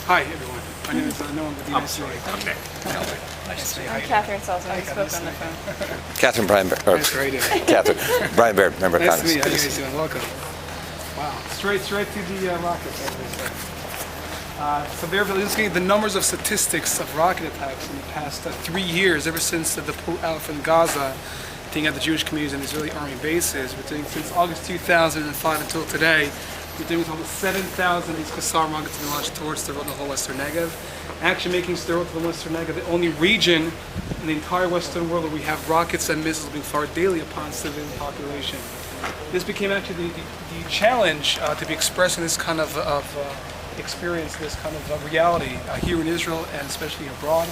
Hi, everyone. My name is Noam. I'm sorry. I'm Nick. Nice to meet you. I'm Catherine Salzman. Hi, We spoke Catherine. on the phone. Catherine Brian Bear. Nice to meet you. Catherine Brian Bear, member of Nice to Congress. meet you. How you guys doing? Welcome. Wow. Straight to the rockets, as they say. So they're looking at the numbers of statistics of rocket attacks in the past 3 years, ever since the pull-out from Gaza, taking out the Jewish communities and Israeli army bases. We're doing since August 2005 until today. We're doing almost 7,000 of these Qassam rockets have been launched towards Sderot and the whole Western Negev. Actually making Sderot and the Western Negev the only region in the entire Western world where we have rockets and missiles being fired daily upon civilian population. This became actually the challenge to be expressing this kind of experience, this kind of reality here in Israel and especially abroad.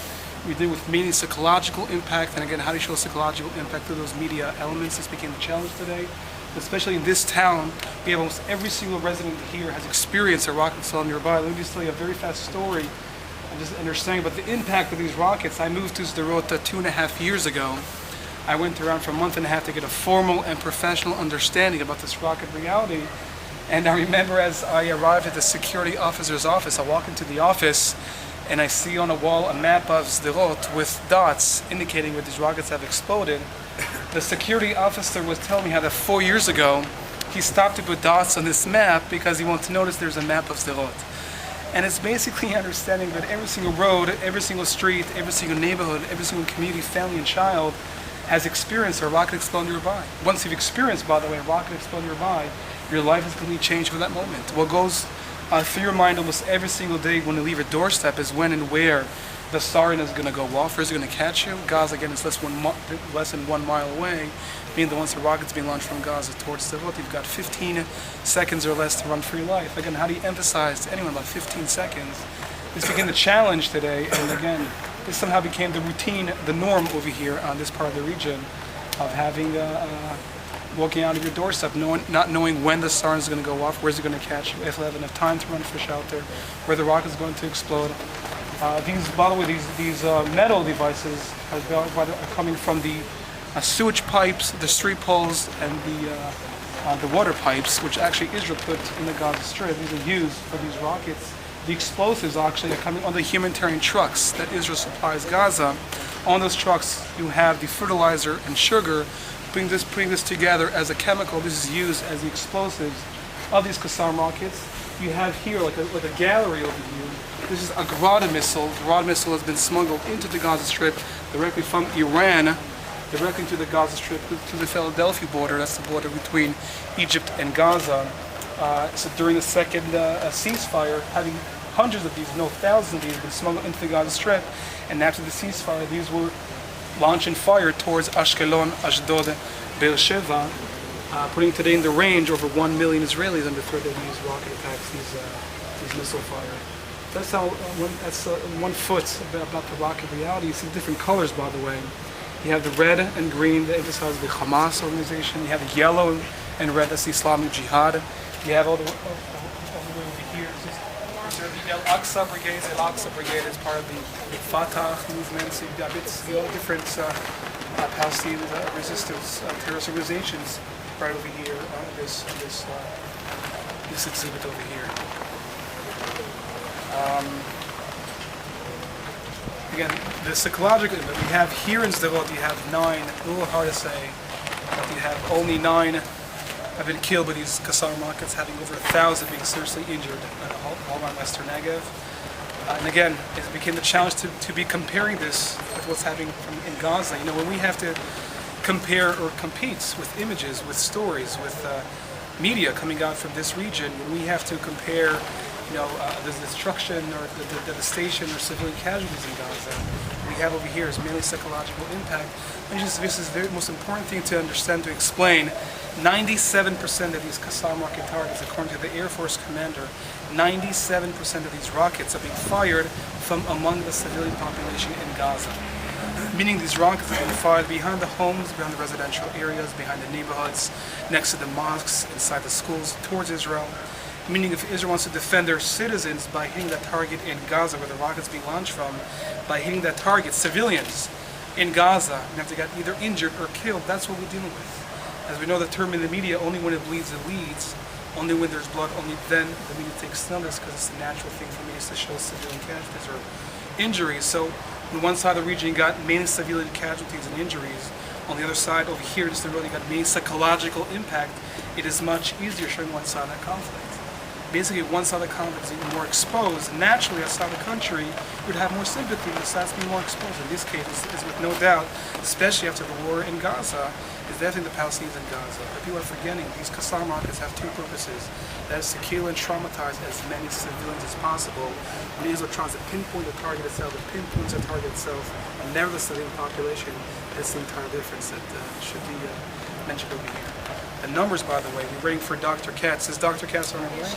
We deal with mainly psychological impact, and again, how do you show psychological impact through those media elements? This became the challenge today. Especially in this town, we have almost every single resident here has experienced a rocket fall nearby. Let me just tell you a very fast story and just understanding about the impact of these rockets. I moved to Sderot 2.5 years ago. I went around for a month and a half to get a formal and professional understanding about this rocket reality. And I remember as I arrived at the security officer's office, I walk into the office and I see on a wall a map of Sderot with dots indicating where these rockets have exploded. The security officer was telling me how that 4 years ago he stopped to put dots on this map because he wanted to notice there's a map of Sderot. And it's basically understanding that every single road, every single street, every single neighborhood, every single community, family and child has experienced a rocket explode nearby. Once you've experienced, by the way, a rocket explode nearby, your life is completely changed for that moment. What goes through your mind almost every single day when you leave your doorstep is when and where the siren is going to go off. Where's it going to catch you? Gaza, again, is less than 1 mile away. Being the once the rocket's being launched from Gaza towards Sderot, you've got 15 seconds or less to run for your life. Again, how do you emphasize to anyone about 15 seconds? This became the challenge today, and again, this somehow became the routine, the norm over here on this part of the region of having walking out of your doorstep, not knowing when the siren is going to go off, where's it going to catch you, if you have enough time to run for shelter, where the rocket is going to explode. These, by the way, these metal devices are coming from the sewage pipes, the street poles, and the water pipes, which actually Israel put in the Gaza Strip. These are used for these rockets. The explosives actually are coming on the humanitarian trucks that Israel supplies Gaza. On those trucks, you have the fertilizer and sugar. Putting this together as a chemical, this is used as the explosives of these Qassam rockets. You have here like a gallery over here. This is a Grada missile. The Grada missile has been smuggled into the Gaza Strip directly from Iran, directly to the Gaza Strip, to the Philadelphia border. That's the border between Egypt and Gaza. So during the second ceasefire, having hundreds of these, no thousands of these, been smuggled into the Gaza Strip, and after the ceasefire, these were launched and fired towards Ashkelon, Ashdod, Beersheba, putting today in the range over 1 million Israelis under threat of these rocket attacks, these missile fire. That's how that's 1 foot about the rocket reality. You see different colors, by the way. You have the red and green that emphasize the Hamas organization. You have the yellow and red, that's the Islamic Jihad. You have all the way over here. The Al-Aqsa Brigade. The Al-Aqsa Brigade is part of the Fatah movement. So you've got all different Palestinian resistance terrorist organizations right over here on this exhibit over here. Again, the psychological that we have here in Sderot, you have 9, a little hard to say, but you have only 9 have been killed by these Qassam rockets, having over 1,000 being seriously injured all around Western Negev. And again, it became the challenge to be comparing this with what's happening in Gaza. You know, when we have to compare or compete with images, with stories, with media coming out from this region, when we have to compare the destruction or the devastation or civilian casualties in Gaza, what we have over here is mainly psychological impact. And this is the most important thing to understand, to explain. 97% of these Qassam rocket targets, according to the Air Force commander, 97% of these rockets are being fired from among the civilian population in Gaza. Meaning these rockets are being fired behind the homes, behind the residential areas, behind the neighborhoods, next to the mosques, inside the schools, towards Israel. Meaning if Israel wants to defend their citizens by hitting that target in Gaza, where the rocket's being launched from, by hitting that target, civilians in Gaza, and if they got either injured or killed, that's what we're dealing with. As we know the term in the media, only when it bleeds, it leads. Only when there's blood, only then the media takes notice, because it's a natural thing for media to show civilian casualties or injuries. So on one side of the region, you got many civilian casualties and injuries. On the other side, over here, just really got many psychological impact. It is much easier showing one side of the conflict. Basically, one side of the conflict is even more exposed. Naturally, outside the country, you would have more sympathy with the sides being more exposed. In this case, is with no doubt, especially after the war in Gaza, is definitely the Palestinians in Gaza. But people are forgetting these Qassam rockets have two purposes. That is to kill and traumatize as many civilians as possible. When Israel tries to pinpoint the target itself, it pinpoints the target itself, and never the civilian population. That's the entire difference that should be mentioned over here. The numbers, by the way, we're waiting for Dr. Katz. Is Dr. Katz on her way?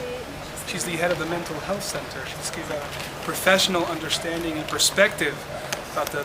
She's the head of the mental health center. She's gives a professional understanding and perspective about the